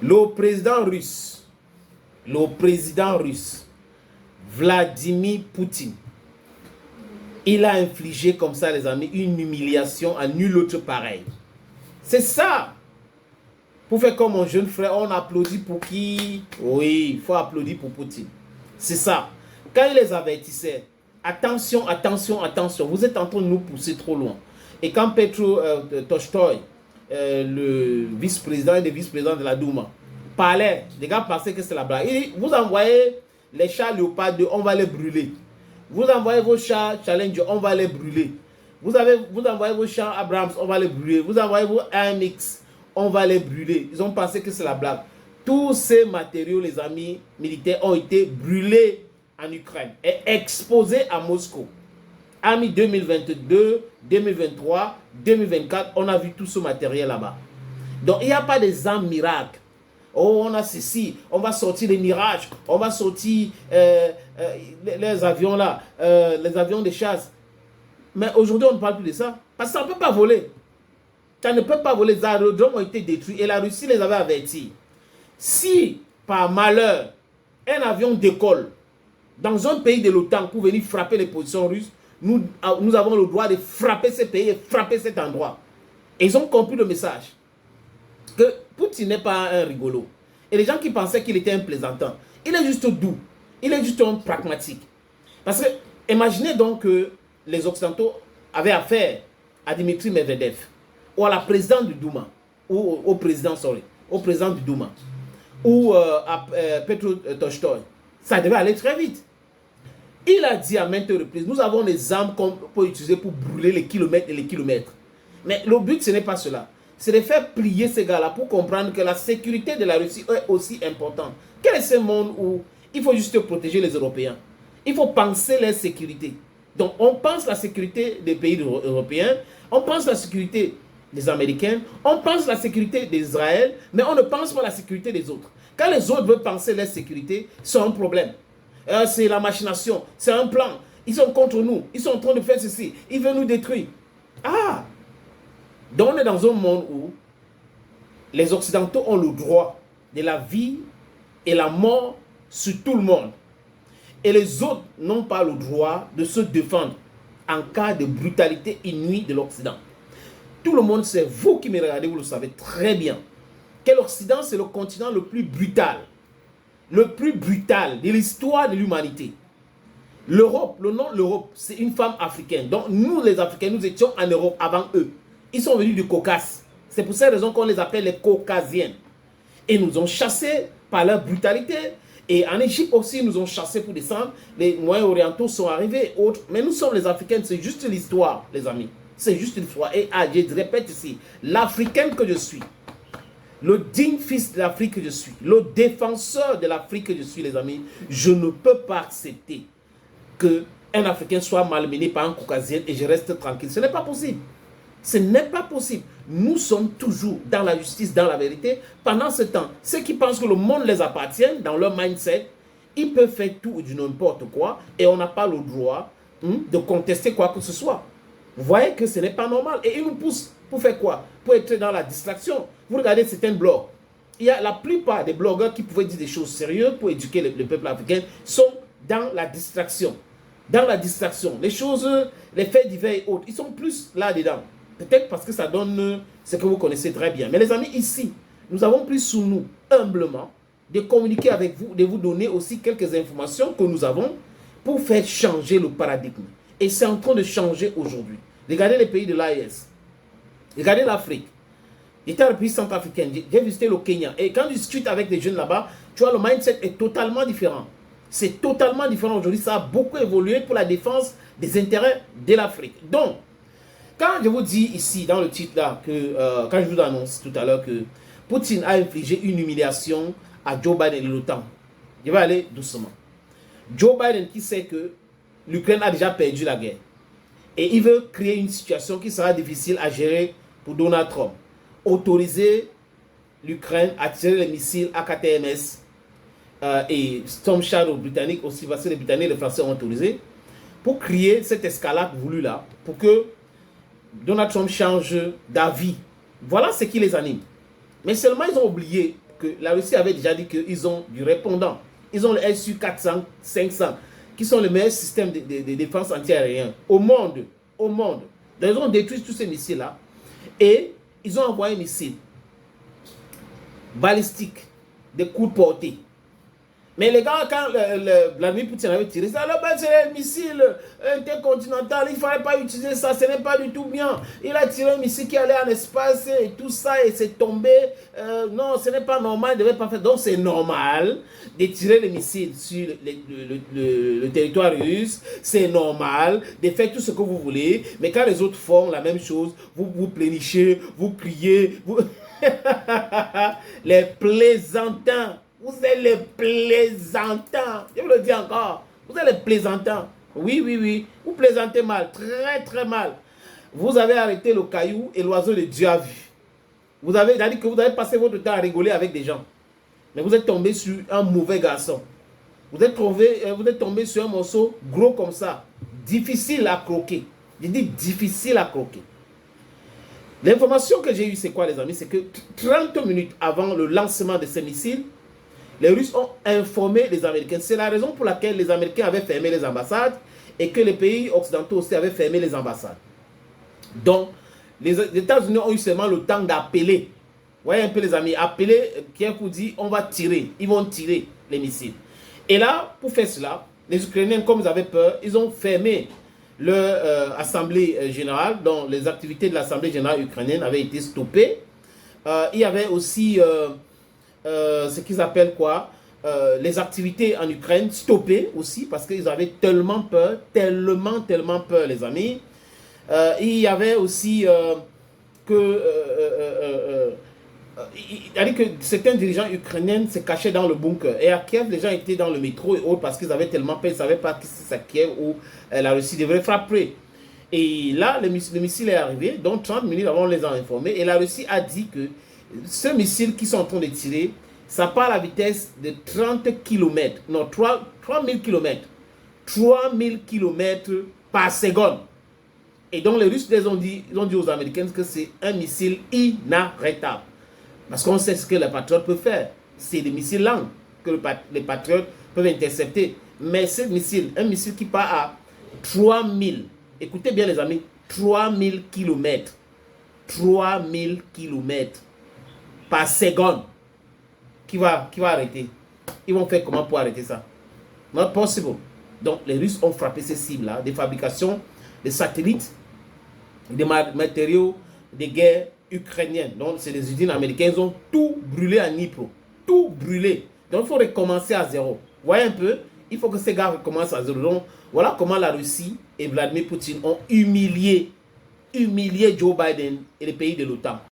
le président russe, Vladimir Poutine, il a infligé comme ça, les amis, une humiliation à nul autre pareil. C'est ça. Pour faire comme mon jeune frère, on applaudit pour qui? Oui, il faut applaudir pour Poutine. C'est ça. Quand il les avertissait, attention, attention, attention, vous êtes en train de nous pousser trop loin. Et quand Petro Tolstoï, le vice-président et le vice-président de la Douma, parlait, les gars pensaient que c'est la blague. Il dit, vous envoyez les chats Léopard 2, on va les brûler. Vous envoyez vos chats Challenger, on va les brûler. Vous envoyez vos chats Abrams, on va les brûler. Vous envoyez vos AMX, on va les brûler. Ils ont pensé que c'est la blague. Tous ces matériaux, les amis militaires, ont été brûlés en Ukraine et exposés à Moscou. Amis 2022, 2023, 2024, on a vu tout ce matériel là-bas. Donc, il n'y a pas des armes miracles. Oh, on a ceci, on va sortir les mirages, on va sortir les avions là, les avions de chasse. Mais aujourd'hui, on ne parle plus de ça. Parce que ça ne peut pas voler. Ça ne peut pas voler. Les aérodromes ont été détruits et la Russie les avait avertis. Si, par malheur, un avion décolle dans un pays de l'OTAN pour venir frapper les positions russes, nous avons le droit de frapper ces pays et frapper cet endroit. Et ils ont compris le message. Que Poutine n'est pas un rigolo. Et les gens qui pensaient qu'il était un plaisantin, il est juste doux. Il est juste un pragmatique. Parce que, imaginez donc que les Occidentaux avaient affaire à Dmitri Medvedev, ou à la présidente du Douma, ou au président du Douma, ou à Petro Tolstoï. Ça devait aller très vite. Il a dit à maintes reprises, nous avons des armes qu'on peut utiliser pour brûler les kilomètres et les kilomètres. Mais le but, ce n'est pas cela. C'est de faire plier ces gars-là pour comprendre que la sécurité de la Russie est aussi importante. Quel est ce monde où il faut juste protéger les Européens? Il faut penser leur sécurité. Donc, on pense la sécurité des pays européens, on pense la sécurité des Américains, on pense la sécurité d'Israël, mais on ne pense pas la sécurité des autres. Quand les autres veulent penser leur sécurité, c'est un problème. C'est la machination, c'est un plan. Ils sont contre nous, ils sont en train de faire ceci, ils veulent nous détruire. Ah! Donc on est dans un monde où les Occidentaux ont le droit de la vie et la mort sur tout le monde. Et les autres n'ont pas le droit de se défendre en cas de brutalité inouïe de l'Occident. Tout le monde sait, vous qui me regardez, vous le savez très bien, que l'Occident c'est le continent le plus brutal de l'histoire de l'humanité. L'Europe, le nom de l'Europe, c'est une femme africaine. Donc nous les Africains, nous étions en Europe avant eux. Ils sont venus du Caucase. C'est pour cette raison qu'on les appelle les Caucasiens. Et nous ont chassés par leur brutalité. Et en Égypte aussi, ils nous ont chassés pour descendre. Les Moyens orientaux sont arrivés, autres. Mais nous sommes les Africains, c'est juste l'histoire, les amis. C'est juste l'histoire. Et je répète ici, l'Africaine que je suis, le digne fils de l'Afrique que je suis, le défenseur de l'Afrique que je suis, les amis, je ne peux pas accepter qu'un Africain soit malmené par un Caucasien et je reste tranquille. Ce n'est pas possible. Ce n'est pas possible. Nous sommes toujours dans la justice, dans la vérité. Pendant ce temps, ceux qui pensent que le monde les appartient, dans leur mindset, ils peuvent faire tout ou du n'importe quoi et on n'a pas le droit de contester quoi que ce soit. Vous voyez que ce n'est pas normal. Et ils nous poussent pour faire quoi? Pour être dans la distraction. Vous regardez certains blogs. Il y a la plupart des blogueurs qui pouvaient dire des choses sérieuses pour éduquer le peuple africain sont dans la distraction. Dans la distraction. Les choses, les faits divers et autres, ils sont plus là-dedans. Peut-être parce que ça donne ce que vous connaissez très bien. Mais les amis, ici, nous avons pris sous nous, humblement, de communiquer avec vous, de vous donner aussi quelques informations que nous avons pour faire changer le paradigme. Et c'est en train de changer aujourd'hui. Regardez les pays de l'AES. Regardez l'Afrique. J'étais dans le pays centrafricain. J'ai visité le Kenya. Et quand je discute avec des jeunes là-bas, tu vois, le mindset est totalement différent. C'est totalement différent aujourd'hui. Ça a beaucoup évolué pour la défense des intérêts de l'Afrique. Donc, quand je vous dis ici, dans le titre là, que quand je vous annonce tout à l'heure que Poutine a infligé une humiliation à Joe Biden et l'OTAN, je vais aller doucement. Joe Biden qui sait que l'Ukraine a déjà perdu la guerre et il veut créer une situation qui sera difficile à gérer pour Donald Trump. Autoriser l'Ukraine à tirer les missiles AKTMS et Storm Shadow britannique aussi, parce que les Britanniques et les Français ont autorisé, pour créer cette escalade voulue là, pour que Donald Trump change d'avis. Voilà ce qui les anime. Mais seulement ils ont oublié que que la Russie avait déjà dit qu'ils ont du répondant. Ils ont le Su-400, 500, qui sont les meilleurs systèmes de défense antiaérienne au monde. Au monde. Donc, ils ont détruit tous ces missiles-là. Et ils ont envoyé un missile balistique, des coups de portée. Mais les gars, quand Vladimir Poutine avait tiré ça, c'est un missile intercontinental, il ne fallait pas utiliser ça, ce n'est pas du tout bien. Il a tiré un missile qui allait en espace et tout ça, et c'est tombé. Non, ce n'est pas normal, il ne devait pas faire. Donc c'est normal de tirer les missiles sur le territoire russe, c'est normal de faire tout ce que vous voulez, mais quand les autres font la même chose, vous vous plénichez, vous criez, vous... les plaisantins. Vous êtes les plaisantins. Je vous le dis encore. Vous êtes les plaisantins. Oui, oui, oui. Vous plaisantez mal. Très, très mal. Vous avez arrêté le caillou et l'oiseau de Dieu a vu. Vous avez dit que vous avez passé votre temps à rigoler avec des gens. Mais vous êtes tombé sur un mauvais garçon. Vous êtes tombé sur un morceau gros comme ça. Difficile à croquer. Je dis difficile à croquer. L'information que j'ai eue, c'est quoi les amis? C'est que 30 minutes avant le lancement de ces missiles, les Russes ont informé les Américains. C'est la raison pour laquelle les Américains avaient fermé les ambassades et que les pays occidentaux aussi avaient fermé les ambassades. Donc, les États-Unis ont eu seulement le temps d'appeler. Vous voyez un peu les amis, appeler Kiev pour dire on va tirer. Ils vont tirer les missiles. Et là, pour faire cela, les Ukrainiens, comme ils avaient peur, ils ont fermé leur assemblée générale, dont les activités de l'assemblée générale ukrainienne avaient été stoppées. Il y avait aussi... ce qu'ils appellent quoi, les activités en Ukraine stoppées aussi parce qu'ils avaient tellement peur, tellement peur les amis. Il y avait aussi que certains dirigeants ukrainiens se cachaient dans le bunker. Et à Kiev, les gens étaient dans le métro et autres parce qu'ils avaient tellement peur, ils ne savaient pas que c'est à Kiev où la Russie devrait frapper. Et là, le missile est arrivé, donc 30 minutes avant, on les a informés. Et la Russie a dit que ce missile qu'ils sont en train de tirer, ça part à la vitesse de 30 km, non, 3000 km. 3000 km par seconde. Et donc les Russes ils ont dit aux Américains que c'est un missile inarrêtable. Parce qu'on sait ce que les patriotes peuvent faire. C'est des missiles lents que les patriotes peuvent intercepter. Mais ce missile, un missile qui part à 3000, écoutez bien les amis, 3000 km. 3000 km par seconde. Qui va arrêter? Ils vont faire comment pour arrêter ça? Not possible. Donc les Russes ont frappé ces cibles-là, des fabrications de satellites, des matériaux de guerre ukrainiennes. Donc c'est les usines américaines, ils ont tout brûlé à Dnipro. Tout brûlé. Donc il faut recommencer à zéro. Vous voyez un peu? Il faut que ces gars recommencent à zéro. Donc voilà comment la Russie et Vladimir Poutine ont humilié Joe Biden et les pays de l'OTAN.